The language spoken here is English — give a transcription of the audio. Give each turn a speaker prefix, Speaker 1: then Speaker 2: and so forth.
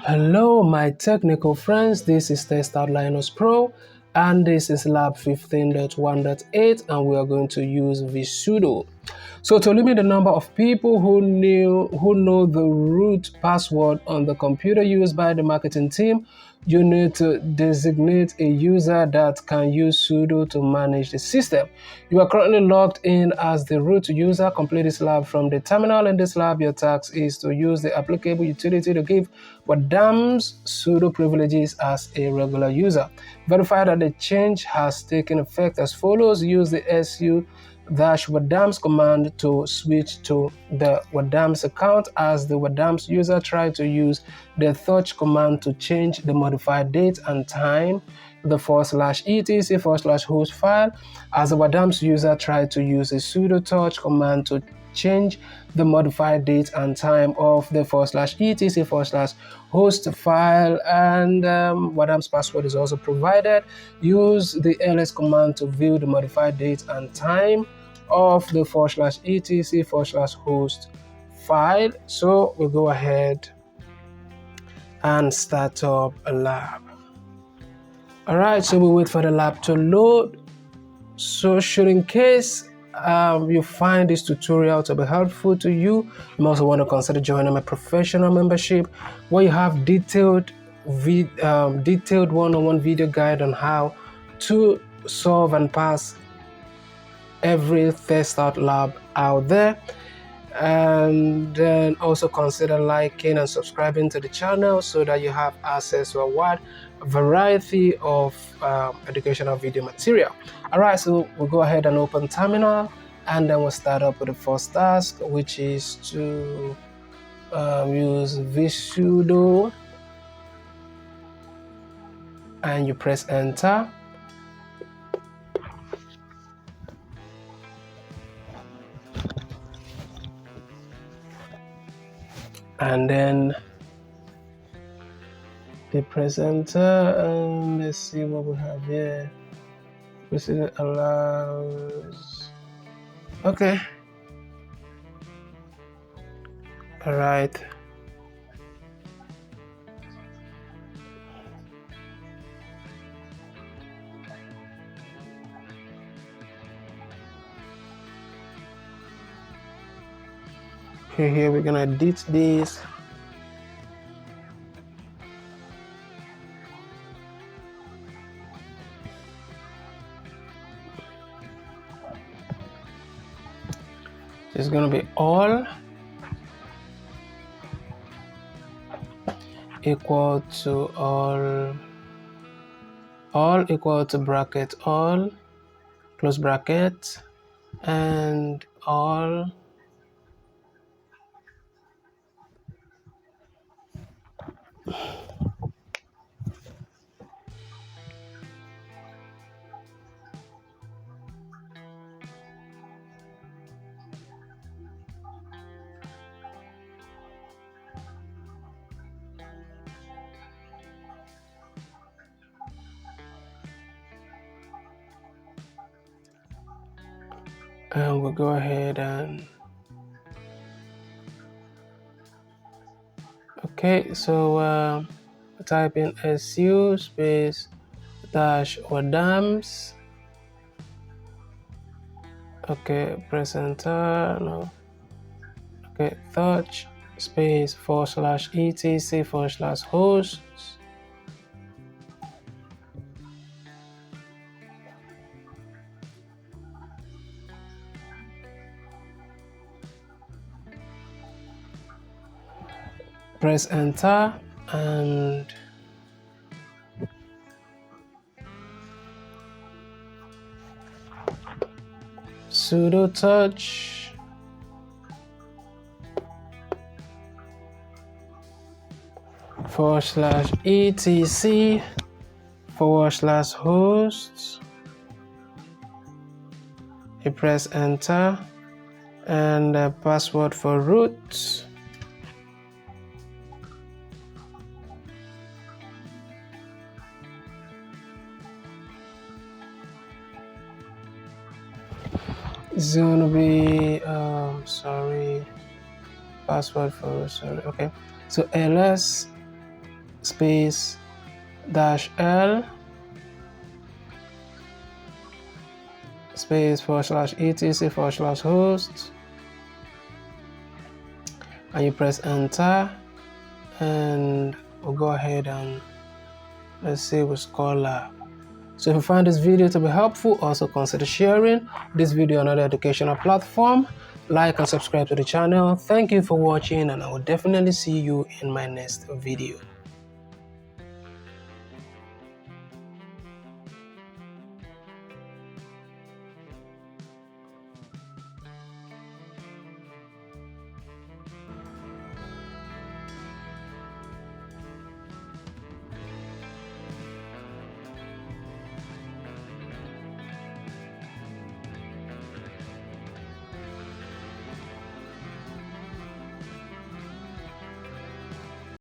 Speaker 1: Hello, my technical friends. This is TestOut Linux Pro, and this is Lab 15.1.8, and we are going to use visudo. So to limit the number of people who know the root password on the computer used by the marketing team, you need to designate a user that can use sudo to manage the system. You are currently logged in as the root user. Complete this lab from the terminal. In this lab, your task is to use the applicable utility to give wadam's sudo privileges as a regular user. Verify that the change has taken effect as follows. Use the su-wadams command to switch to the wadams account as the wadams user. Try to use the touch command to change the modified date and time, the /etc/host file. As the wadams user, try to use a sudo touch command to change the modified date and time of the /etc/host file, and wadam's password is also provided. Use the ls command to view the modified date and time of the /etc/host file. So we'll go ahead and start up a lab. All right, so we'll wait for the lab to load. So should in case you find this tutorial to be helpful to you, you also want to consider joining my professional membership, where you have detailed one-on-one video guide on how to solve and pass every TestOut lab out there. And then also consider liking and subscribing to the channel so that you have access to a wide variety of educational video material. All right, so we'll go ahead and open terminal, and then we'll start up with the first task, which is to use visudo, and you press enter. And then the presenter, and let's see what we have here. President allows. Okay. All right. Okay, here we're gonna edit this. It's gonna be all equal to all equal to bracket all, close bracket, and all and we'll go ahead and okay, so type in su space -wadams. Okay, press enter. No. Okay, touch space /etc/hosts. Press enter, and sudo touch /etc/hosts. You press enter, and the password for root. It's gonna be sorry, password for sorry. Okay, so ls space -L space /etc/host, and you press enter, and we'll go ahead and let's say we score lab. So if you find this video to be helpful, also consider sharing this video on another educational platform. Like and subscribe to the channel. Thank you for watching, and I will definitely see you in my next video.